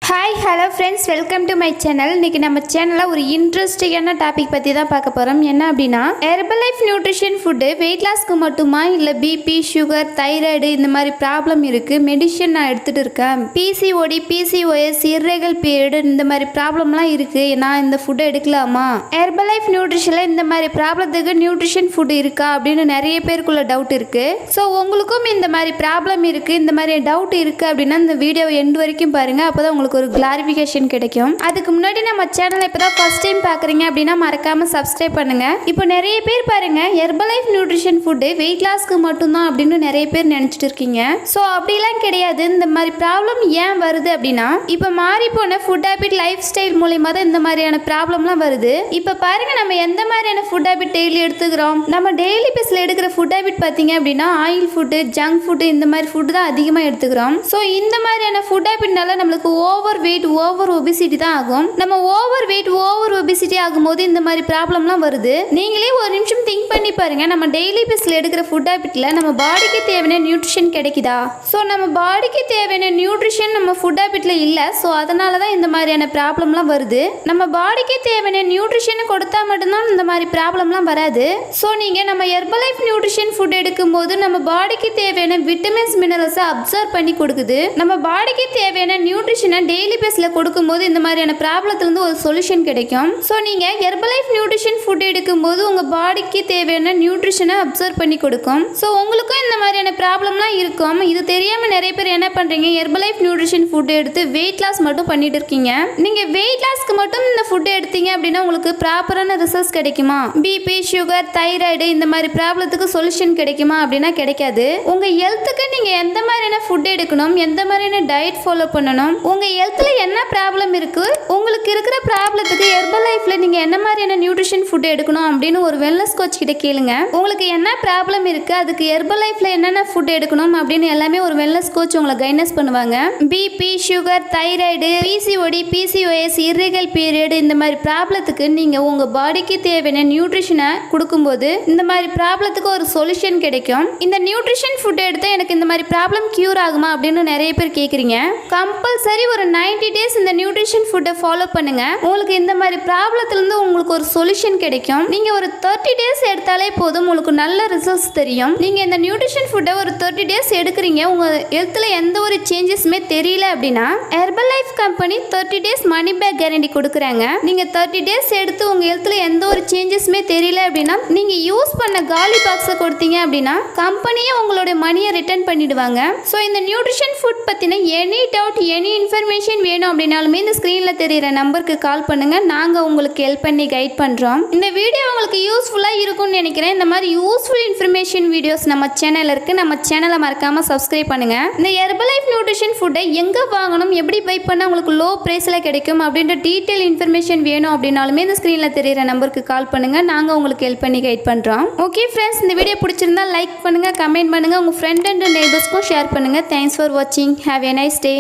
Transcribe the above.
Hi hello friends, welcome to my channel. இன்றைக்கி நம்ம சேனலில் ஒரு இன்ட்ரெஸ்டிங்கான டாபிக் பற்றி தான் பார்க்க போகிறோம். என்ன அப்படின்னா, ஹெர்பலைஃப் நியூட்ரிஷன் ஃபுட்டு வெயிட் லாஸ்க்கு மட்டுமா, இல்லை பிபி, சுகர், தைராய்டு இந்த மாதிரி ப்ராப்ளம் இருக்குது, மெடிசன் நான் எடுத்துகிட்டு இருக்கேன், பிசிஓடி, பிசிஓஎஸ், இர்ரெகுலர் பீரியடு இந்த மாதிரி ப்ராப்ளம்லாம் இருக்குது, நான் இந்த ஃபுட்டை எடுக்கலாமா? ஹெர்பலைஃப் நியூட்ரிஷனில் இந்த மாதிரி ப்ராப்ளத்துக்கு நியூட்ரிஷன் ஃபுட்டு இருக்கா அப்படின்னு நிறைய பேருக்குள்ள டவுட் இருக்குது. ஸோ உங்களுக்கும் இந்த மாதிரி ப்ராப்ளம் இருக்குது, இந்த மாதிரி டவுட் இருக்குது அப்படின்னா இந்த வீடியோ எண்டு வரைக்கும் பாருங்கள். அப்போ தான் உங்களுக்கு ஒரு கிளாரிஃபிகேஷன் கிடைக்கும். அதுக்கு முன்னாடி நம்ம சேனலை இப்பதான் ஃபர்ஸ்ட் டைம் பாக்குறீங்க அப்படின்னா மறக்காம சப்ஸ்கிரைப் பண்ணுங்க. இப்போ நிறைய பேர் பாருங்க, ஹெர்பலைஃப் நியூட்ரிஷன் ஃபுட்டு வெயிட் லாஸ்க்கு மட்டும்தான் அப்படின்னு நிறைய பேர் நினைச்சிட்டு இருக்கீங்க. ஸோ அப்படிலாம் கிடையாது. இந்த மாதிரி ப்ராப்ளம் ஏன் வருது அப்படின்னா, இப்போ மாறி போன ஃபுட் ஹேபிட், லைஃப் ஸ்டைல் மூலமா தான் இந்த மாதிரியான ப்ராப்ளம்லாம் வருது. இப்போ பாருங்க, நம்ம எந்த மாதிரியான ஃபுட் ஹேபிட் டெய்லி எடுத்துக்கிறோம். நம்ம டெய்லி பேஸ்ல எடுக்கிற ஃபுட் ஹேபிட் பார்த்தீங்க அப்படின்னா, ஆயில் ஃபுட்டு, ஜங்க் ஃபுட்டு இந்த மாதிரி ஃபுட்டு தான் அதிகமாக எடுத்துக்கிறோம். ஸோ இந்த மாதிரியான ஃபுட் ஹேபிட்னால நம்மளுக்கு ஓவர் வெயிட், ஓவர் ஒபிசிட்டி தான் ஆகும். நம்ம ஓவர் வெயிட், ஓவர் ஒபிசிட்டி ஆகும்போது இந்த மாதிரி ப்ராப்ளம்லாம் வருது. நீங்களே ஒரு நிமிஷம் திங்க் பண்ணி பாருங்க, நம்ம டெய்லி பேஸ்ல எடுக்கிற ஃபுட் ஹேபிட்ல நம்ம பாடிக்கு தேவையான நியூட்ரிஷன் கிடைக்குதா? ஸோ நம்ம பாடிக்கு தேவையான நியூட்ரிஷன் நம்ம ஃபுட் ஹேபிட்ல இல்லை. ஸோ அதனால தான் இந்த மாதிரியான ப்ராப்ளம்லாம் வருது. நம்ம பாடிக்கு தேவையான நியூட்ரிஷன் கொடுத்தா மட்டும்தான் இந்த மாதிரி ப்ராப்ளம்லாம் வராது. ஸோ நீங்கள் நம்ம ஹெர்பலைஃப் நியூட்ரிஷன் ஃபுட் எடுக்கும்போது நம்ம பாடிக்கு தேவையான விட்டமின்ஸ், மினரல்ஸை அப்சர்வ் பண்ணி கொடுக்குது. நம்ம பாடிக்கு தேவையான நியூட்ரிஷனை டெய்லி பேஸ்ல கொடுக்கும்போது இந்த மாதிரியான ப்ராப்ளத்துலேருந்து ஒரு சொல்யூஷன் கிடைக்கும். ஸோ நீங்கள் ஹெர்பலைஃப் நியூட்ரிஷன் ஃபுட் எடுக்கும்போது உங்கள் பாடிக்கு தேவையான நியூட்ரிஷனை அப்சர்வ் பண்ணி கொடுக்கும். ஸோ உங்களுக்கும் இந்த மாதிரியான ப்ராப்ளம்லாம் இருக்கும். இது தெரியாமல் நிறைய பேர் என்ன பண்ணுறீங்க, ஹெர்பலைஃப் நியூட்ரிஷன் ஃபுட் எடுத்து வெயிட் லாஸ் மட்டும் பண்ணிட்டு இருக்கீங்க. நீங்கள் வெயிட் லாஸ்க்கு மட்டும் இந்த ஃபுட் எடுத்தீங்க அப்படின்னா உங்களுக்கு ப்ராப்பரான ரிசல்ட்ஸ் கிடைக்குமா? பிபி, சுகர், தைராய்டு இந்த மாதிரி ப்ராப்ளத்துக்கு சொல்யூஷன் கிடைக்குமா அப்படின்னா கிடைக்காது. உங்கள் ஹெல்த்துக்கு நீங்கள் எந்த மாதிரியான ஃபுட் எடுக்கணும், எந்த மாதிரியான டயட் ஃபாலோ பண்ணணும், உங்கள் ஹெல்த்தில் என்ன ப்ராப்ளம் இருக்குது, உங்களுக்கு இருக்கிற ப்ராப்ளத்துக்கு ஹெர்பலைஃப்ல நீங்கள் என்ன மாதிரியான நியூட்ரிஷன் ஃபுட் எடுக்கணும் அப்படின்னு ஒரு வெல்னஸ் கோச் கிட்ட கேளுங்க. உங்களுக்கு என்ன ப்ராப்ளம் இருக்குது, அதுக்கு ஹெர்பலைஃப்ல என்னென்ன ஃபுட் எடுக்கணும் அப்படின்னு எல்லாமே ஒரு வெல்னஸ் கோச் உங்களை கைடன்ஸ் பண்ணுவாங்க. BP, sugar, thyroid, PCOD, PCOS, irregular period இந்த மாதிரி ப்ராப்ளத்துக்கு நீங்கள் உங்கள் பாடிக்கு தேவையான நியூட்ரிஷனை கொடுக்கும்போது இந்த மாதிரி ப்ராப்ளத்துக்கு ஒரு சொல்யூஷன் கிடைக்கும். இந்த நியூட்ரிஷன் ஃபுட் எடுத்தால் எனக்கு இந்த மாதிரி ப்ராப்ளம் க்யூர் ஆகுமா அப்படின்னு நிறைய பேர் கேட்குறீங்க. கம்பல்சரி ஒரு 90 days இந்த நியூட்ரிஷன் ஃபுட்டை ஃபாலோ பண்ணுங்க. உங்களுக்கு இந்த மாதிரி ப்ராப்ளத்திலிருந்து உங்களுக்கு ஒரு சொல்யூஷன் கிடைக்கும். நீங்க ஒரு 30 days எடுத்தாலே போதும், உங்களுக்கு நல்ல ரிசல்ட்ஸ் தெரியும். நீங்க இந்த நியூட்ரிஷன் ஃபுட்டை ஒரு 30 days எடுக்கிறீங்க, உங்க ஹெல்த்ல எந்த ஒரு சேஞ்சஸுமே தெரியல அப்படின்னா Herbalife company 30 days money back guarantee கொடுக்குறாங்க. நீங்க 30 days எடுத்து உங்க ஹெல்த்ல எந்த ஒரு சேஞ்சஸுமே தெரியல அப்படின்னா, நீங்க யூஸ் பண்ண காலி பாக்ஸை கொடுத்தீங்க அப்படின்னா கம்பெனியே உங்களோட மணியை ரிட்டர்ன் பண்ணிடுவாங்க. ஸோ இந்த நியூட்ரிஷன் ஃபுட் பத்தின எனி டவுட், எனி இன்ஃபர்மேஷன் வேணும் அப்படின்னாலுமே இந்த ஸ்க்ரீனில் தெரிகிற நம்பருக்கு கால் பண்ணுங்கள். நாங்கள் உங்களுக்கு ஹெல்ப் பண்ணி கைட் பண்ணுறோம். இந்த வீடியோ உங்களுக்கு யூஸ்ஃபுல்லாக இருக்கும்னு நினைக்கிறேன். இந்த மாதிரி யூஸ்ஃபுல் இன்ஃபர்மேஷன் வீடியோஸ் நம்ம சேனலில் இருக்குது. நம்ம சேனலை மறக்காமல் சப்ஸ்கிரைப் பண்ணுங்கள். இந்த ஹெர்பலைஃப் நியூட்ரிஷன் ஃபுட்டை எங்கே வாங்கணும், எப்படி பை பண்ணால் உங்களுக்கு லோ ப்ரைஸில் கிடைக்கும் அப்படின்ற டீட்டெயில் இன்ஃபர்மேஷன் வேணும் அப்படின்னாலுமே இந்த ஸ்க்ரீனில் தெரிகிற நம்பருக்கு கால் பண்ணுங்கள். நாங்கள் உங்களுக்கு ஹெல்ப் பண்ணி கைட் பண்ணுறோம். ஓகே ஃப்ரெண்ட்ஸ், இந்த வீடியோ பிடிச்சிருந்தா லைக் பண்ணுங்கள், கமெண்ட் பண்ணுங்கள், உங்கள் ஃப்ரெண்ட் அண்ட் நெய்பர்ஸ்க்கும் ஷேர் பண்ணுங்கள். தேங்க்ஸ் ஃபார் வாட்சிங். Have a nice day.